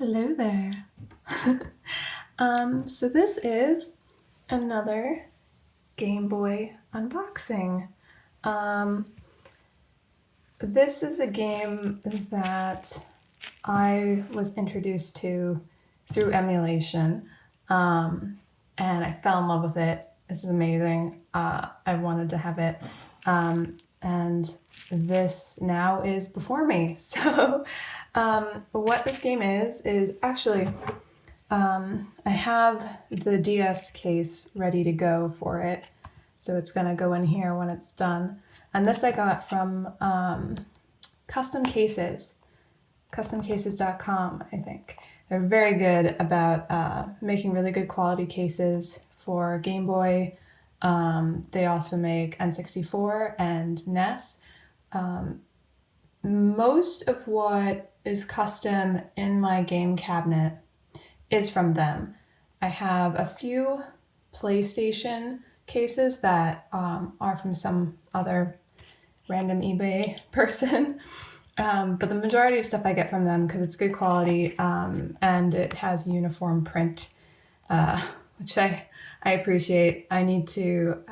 Hello there. So this is another Game Boy unboxing. This is a game that I was introduced to through emulation, and I fell in love with it. This is amazing. I wanted to have it, and this now is before me. So what this game is actually, I have the DS case ready to go for it. So it's gonna go in here when it's done. And this I got from Custom Cases, customcases.com, I think. They're very good about making really good quality cases for Game Boy. They also make N64 and NES. Most of what is custom in my game cabinet is from them. I have a few PlayStation cases that are from some other random eBay person. But the majority of stuff I get from them because it's good quality and it has uniform print, which I appreciate. I need to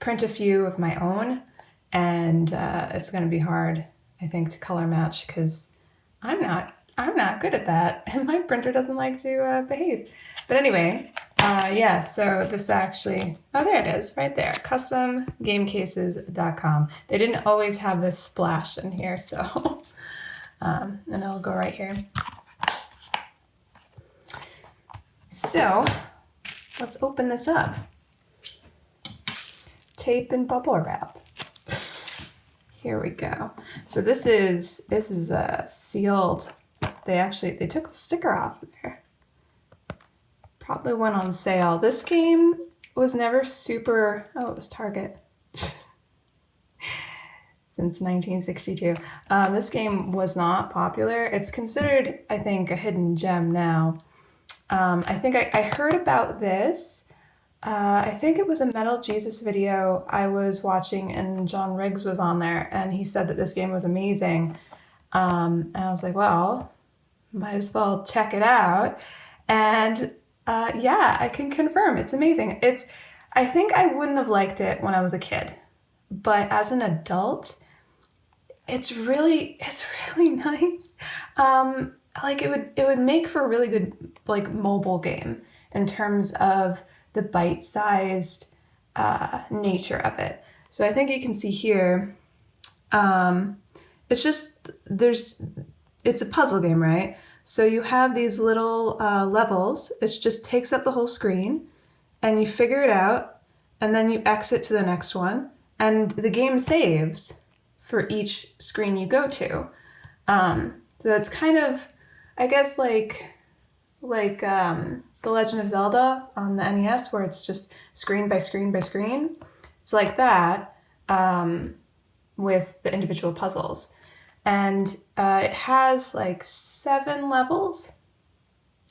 print a few of my own, and it's going to be hard, I think, to color match because I'm not good at that, and my printer doesn't like to behave. But anyway, yeah, so this actually, oh, there it is, right there, customgamecases.com. They didn't always have this splash in here, so, and it'll go right here. So, let's open this up. Tape and bubble wrap. Here we go. So this is sealed. They took the sticker off there. Probably went on sale. This game was never super, oh, it was Target. Since 1962. This game was not popular. It's considered, I think, a hidden gem now. I think I heard about this. I think it was a Metal Jesus video I was watching, and John Riggs was on there, and he said that this game was amazing. And I was like, well, might as well check it out. And yeah, I can confirm it's amazing. I think I wouldn't have liked it when I was a kid, but as an adult, it's really nice. Like it would make for a really good like mobile game in terms of the bite-sized nature of it. So I think you can see here, it's just, it's a puzzle game, right? So you have these little levels. It just takes up the whole screen, and you figure it out, and then you exit to the next one, and the game saves for each screen you go to. So it's kind of, I guess, like The Legend of Zelda on the NES, where it's just screen by screen by screen. It's like that with the individual puzzles. And it has like 7 levels.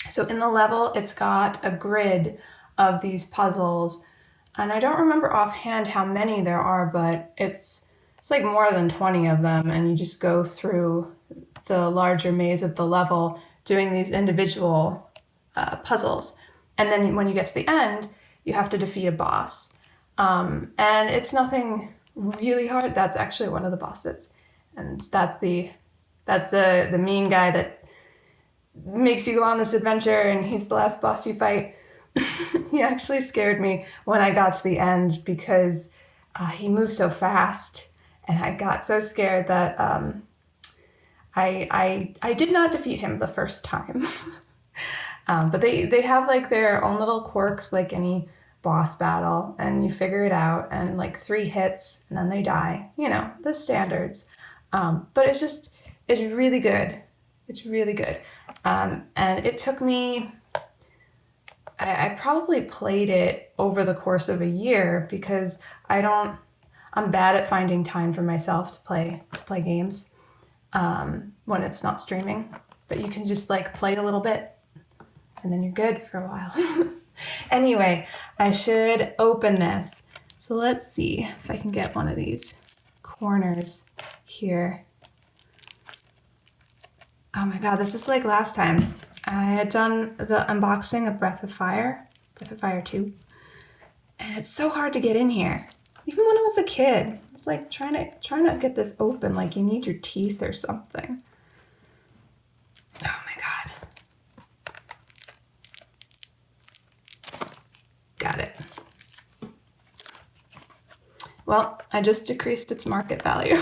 So in the level, it's got a grid of these puzzles. And I don't remember offhand how many there are, but it's like more than 20 of them. And you just go through the larger maze of the level doing these individual puzzles. And then when you get to the end, you have to defeat a boss. And it's nothing really hard. That's actually one of the bosses. And that's the mean guy that makes you go on this adventure, and he's the last boss you fight. He actually scared me when I got to the end because he moved so fast, and I got so scared that I did not defeat him the first time. But they have like their own little quirks like any boss battle, and you figure it out, and like 3 hits and then they die, you know, the standards. But it's really good. It's really good. And it took me, I probably played it over the course of a year because I'm bad at finding time for myself to play games when it's not streaming. But you can just like play a little bit and then you're good for a while. Anyway, I should open this. So let's see if I can get one of these corners here. Oh my God, this is like last time. I had done the unboxing of Breath of Fire 2, and it's so hard to get in here. Even when I was a kid, it's like trying to get this open, like you need your teeth or something. Oh my God. Got it. Well, I just decreased its market value.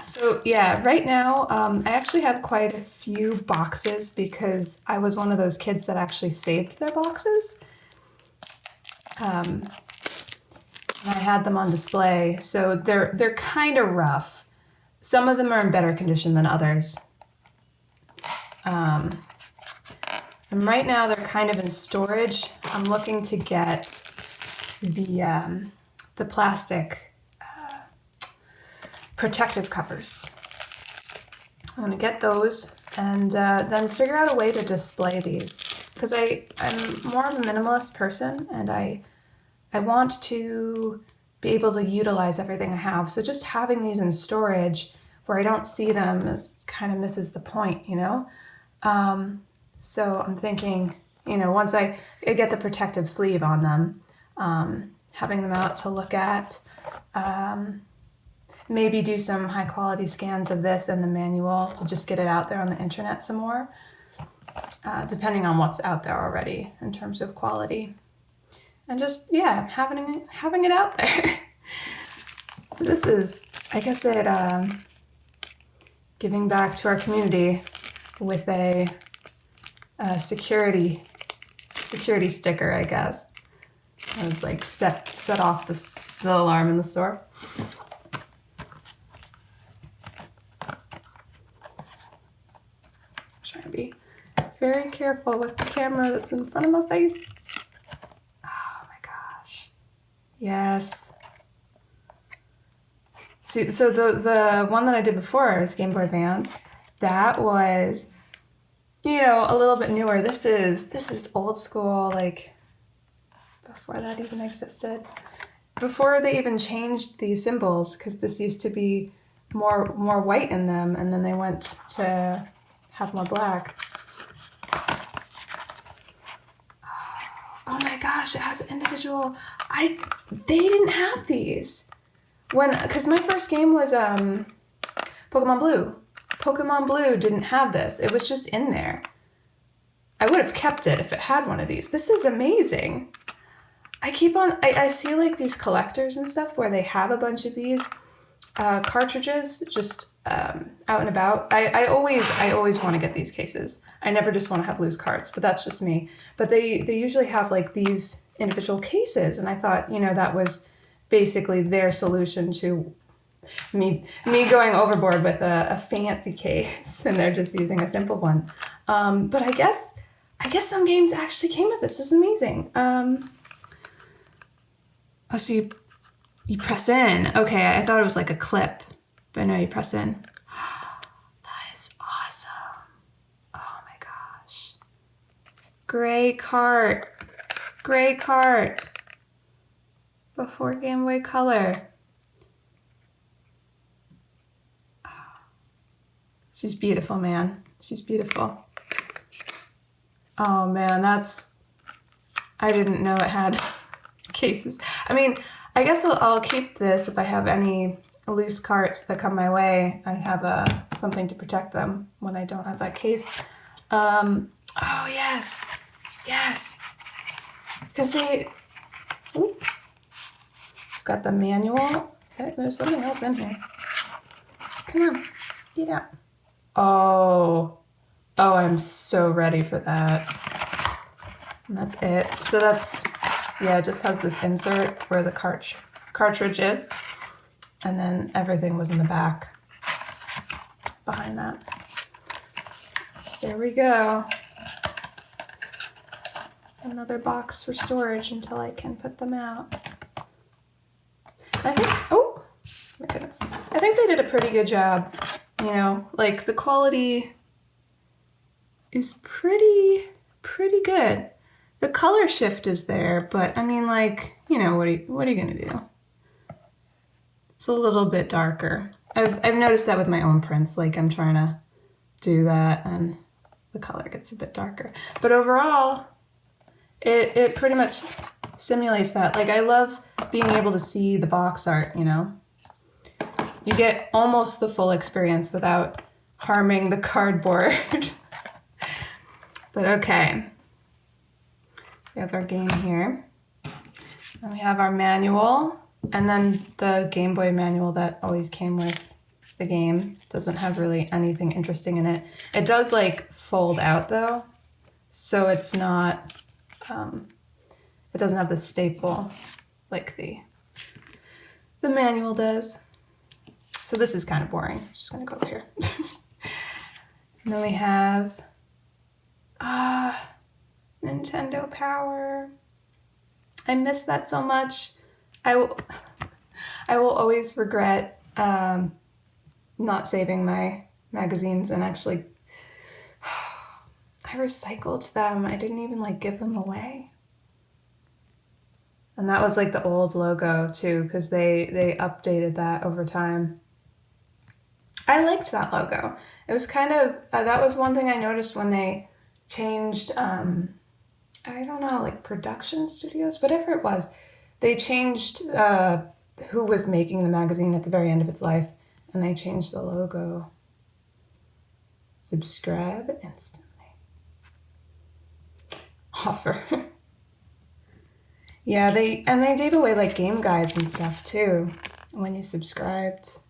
So yeah, right now I actually have quite a few boxes because I was one of those kids that actually saved their boxes. And I had them on display, so they're kind of rough. Some of them are in better condition than others. And right now they're kind of in storage. I'm looking to get the plastic protective covers. I'm gonna get those and then figure out a way to display these, because I'm more of a minimalist person and I want to be able to utilize everything I have. So just having these in storage where I don't see them is kind of misses the point, you know? So I'm thinking, you know, once I get the protective sleeve on them, having them out to look at, maybe do some high quality scans of this and the manual to just get it out there on the internet some more, depending on what's out there already in terms of quality. And just, yeah, having it out there. So this is, I guess, giving back to our community with a security sticker, I guess. I was like set off the alarm in the store. Trying to be very careful with the camera that's in front of my face. Oh my gosh. Yes. See, so the one that I did before was Game Boy Advance. That was, you know, a little bit newer. This is old school, like before that even existed. Before they even changed these symbols, because this used to be more white in them, and then they went to have more black. Oh my gosh, it has individual. They didn't have these because my first game was Pokemon Blue. Pokemon Blue didn't have this. It was just in there. I would have kept it if it had one of these. This is amazing. I see like these collectors and stuff where they have a bunch of these cartridges just out and about. I always want to get these cases. I never just want to have loose cards, but that's just me. But they usually have like these individual cases, and I thought, you know, that was basically their solution to me going overboard with a fancy case, and they're just using a simple one. But I guess some games actually came with this. This is amazing. Oh, so you press in. Okay, I thought it was like a clip, but no, you press in. That is awesome. Oh my gosh. Gray cart. Before Game Boy Color. She's beautiful, man. She's beautiful. Oh man, I didn't know it had cases. I mean, I guess I'll keep this if I have any loose carts that come my way. I have something to protect them when I don't have that case. Oh yes, because got the manual. Okay, there's something else in here. Come on, get out. Oh, I'm so ready for that. And that's it. So it just has this insert where the cartridge is, and then everything was in the back behind that. There we go. Another box for storage until I can put them out. I think, oh my goodness. I think they did a pretty good job. You know, like the quality is pretty good. The color shift is there, but I mean, like, you know, what are you gonna do? It's a little bit darker. I've noticed that with my own prints, like I'm trying to do that and the color gets a bit darker. But overall, it pretty much simulates that. Like I love being able to see the box art, you know? You get almost the full experience without harming the cardboard. But okay. We have our game here. And we have our manual. And then the Game Boy manual that always came with the game. Doesn't have really anything interesting in it. It does like fold out though. So it's not, it doesn't have the staple like the manual does. So this is kind of boring. It's just gonna go over here. And then we have Nintendo Power. I miss that so much. I will always regret not saving my magazines, and actually I recycled them. I didn't even like give them away. And that was like the old logo too, because they updated that over time. I liked that logo. It was kind of, that was one thing I noticed when they changed, I don't know, like production studios, whatever it was. They changed who was making the magazine at the very end of its life, and they changed the logo. Subscribe instantly. Offer. Yeah, they gave away like game guides and stuff too when you subscribed.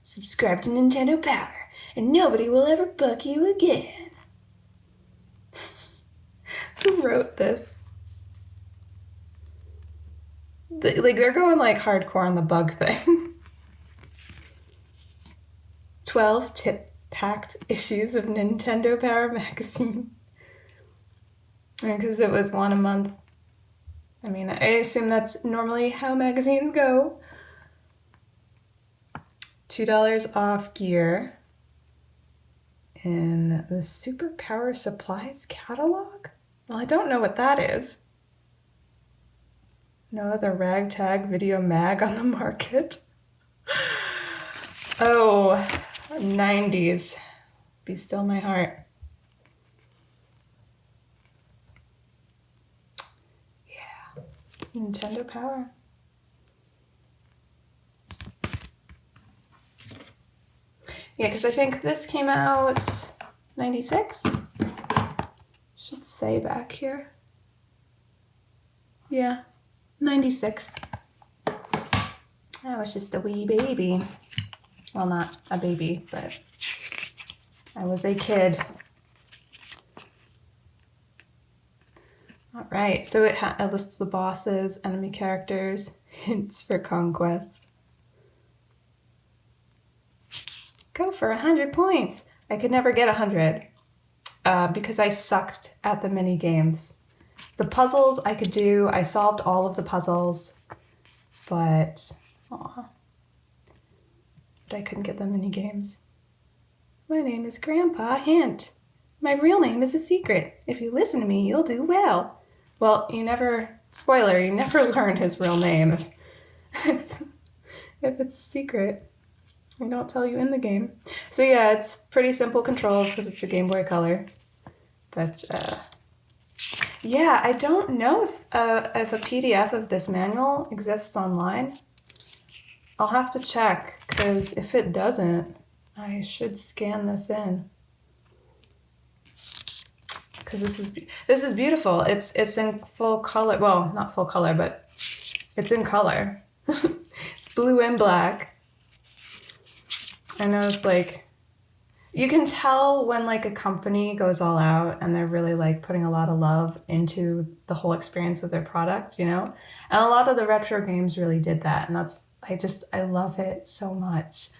Subscribe to Nintendo Power, and nobody will ever bug you again. Who wrote this? They're going like hardcore on the bug thing. 12 tip-packed issues of Nintendo Power magazine. Because it was one a month. I mean, I assume that's normally how magazines go. $2 off gear in the Super Power Supplies catalog? Well, I don't know what that is. No other ragtag video mag on the market. Oh, 90s. Be still my heart. Yeah, Nintendo Power. Yeah, because I think this came out 96. Should say back here. Yeah, 96. I was just a wee baby. Well, not a baby, but I was a kid. All right, so it lists the bosses, enemy characters, hints for conquest. Go for 100 points. I could never get 100 because I sucked at the mini games. The puzzles I could do. I solved all of the puzzles, but I couldn't get the mini games. My name is Grandpa Hint. My real name is a secret. If you listen to me, you'll do well. Well, spoiler, you never learn his real name if it's a secret. I don't tell you in the game. So yeah, it's pretty simple controls because it's a Game Boy Color. But yeah, I don't know if a PDF of this manual exists online. I'll have to check, because if it doesn't, I should scan this in. Because this is beautiful. It's in full color. Well, not full color, but it's in color. It's blue and black. I know it's like, you can tell when like a company goes all out and they're really like putting a lot of love into the whole experience of their product, you know? And a lot of the retro games really did that. And I love it so much.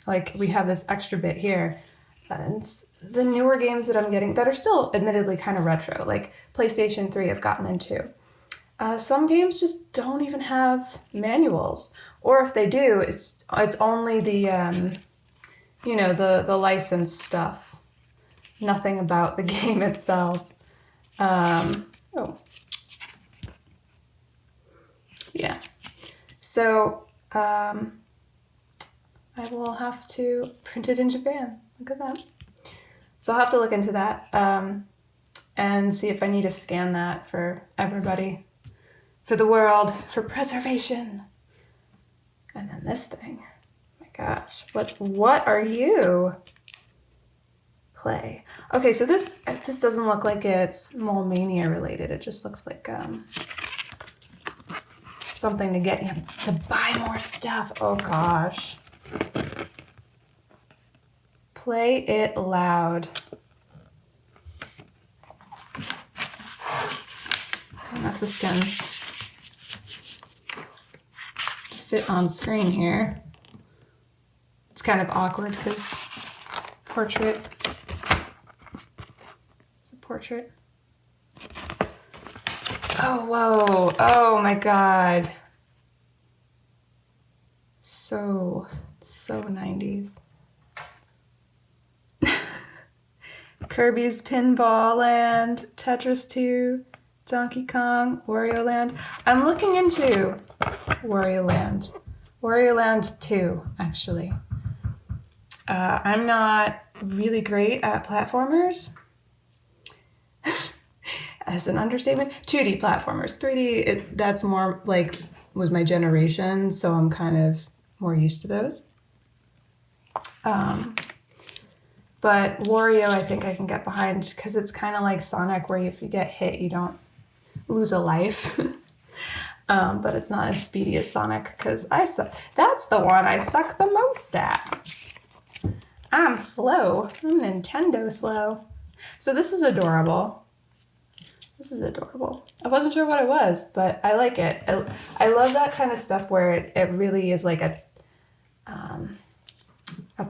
Like we have this extra bit here. And it's the newer games that I'm getting that are still admittedly kind of retro, like PlayStation 3 I've gotten into. Some games just don't even have manuals. Or if they do, it's only the, the licensed stuff. Nothing about the game itself. Yeah. So, I will have to print it in Japan. Look at that. So I'll have to look into that and see if I need to scan that for everybody, for the world, for preservation. And then this thing. Oh my gosh, what are you? Play. Okay, so this doesn't look like it's Mania related. It just looks like something to get you to buy more stuff. Oh gosh. Play it loud. I don't know if this can fit on screen here. It's kind of awkward because portrait. It's a portrait. Oh, whoa. Oh my God. So 90s. Kirby's Pinball Land, Tetris 2, Donkey Kong, Wario Land. I'm looking into Wario Land. Wario Land 2, actually. I'm not really great at platformers. As an understatement. 2D platformers. 3D, that's more like was my generation, so I'm kind of more used to those. But Wario, I think I can get behind because it's kind of like Sonic, where if you get hit, you don't lose a life. But it's not as speedy as Sonic because that's the one I suck the most at. I'm slow. I'm Nintendo slow. So this is adorable. This is adorable. I wasn't sure what it was, but I like it. I love that kind of stuff where it really is like a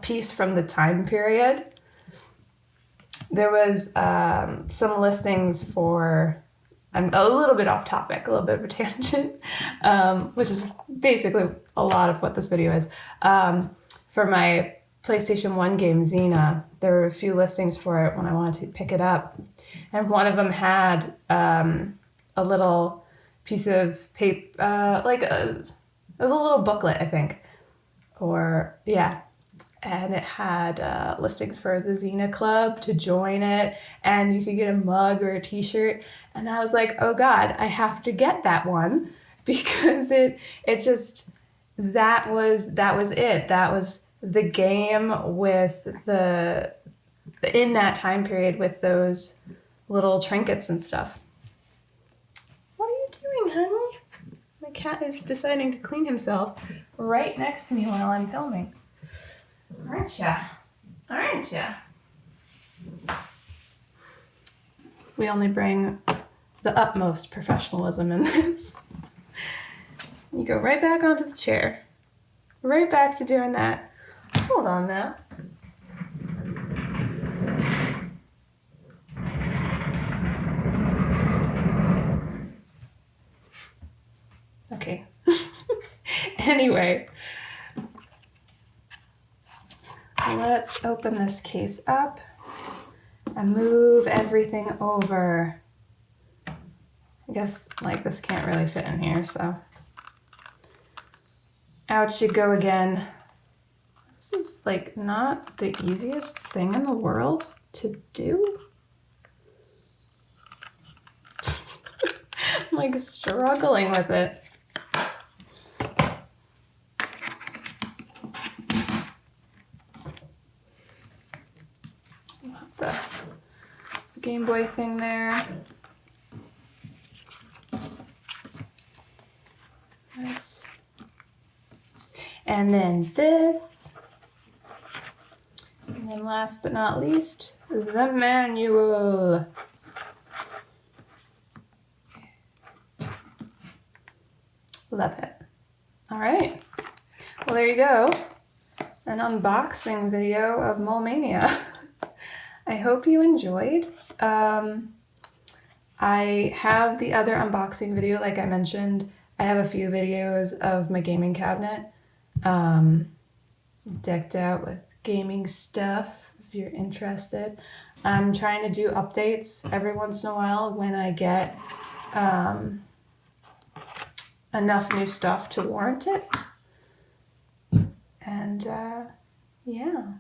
piece from the time period. There was some listings for, I'm a little bit off topic, a little bit of a tangent, which is basically a lot of what this video is. For my PlayStation 1 game, Xena, there were a few listings for it when I wanted to pick it up. And one of them had a little piece of paper, it was a little booklet, I think. Or, yeah. And it had listings for the Xena Club to join it. And you could get a mug or a t-shirt. And I was like, oh God, I have to get that one. Because it just, that was it. That was the game with in that time period with those little trinkets and stuff. What are you doing, honey? My cat is deciding to clean himself right next to me while I'm filming. Aren't ya? Aren't ya? We only bring the utmost professionalism in this. You go right back onto the chair. Right back to doing that. Hold on now. Okay. Anyway, let's open this case up and move everything over. I guess like this can't really fit in here, so out you go again. This is like not the easiest thing in the world to do. I'm like struggling with it. The Game Boy thing there. Nice. And then this. And then last but not least, the manual. Love it. All right. Well, there you go. An unboxing video of Mania. I hope you enjoyed. I have the other unboxing video, like I mentioned. I have a few videos of my gaming cabinet, decked out with gaming stuff, if you're interested. I'm trying to do updates every once in a while when I get enough new stuff to warrant it. And yeah,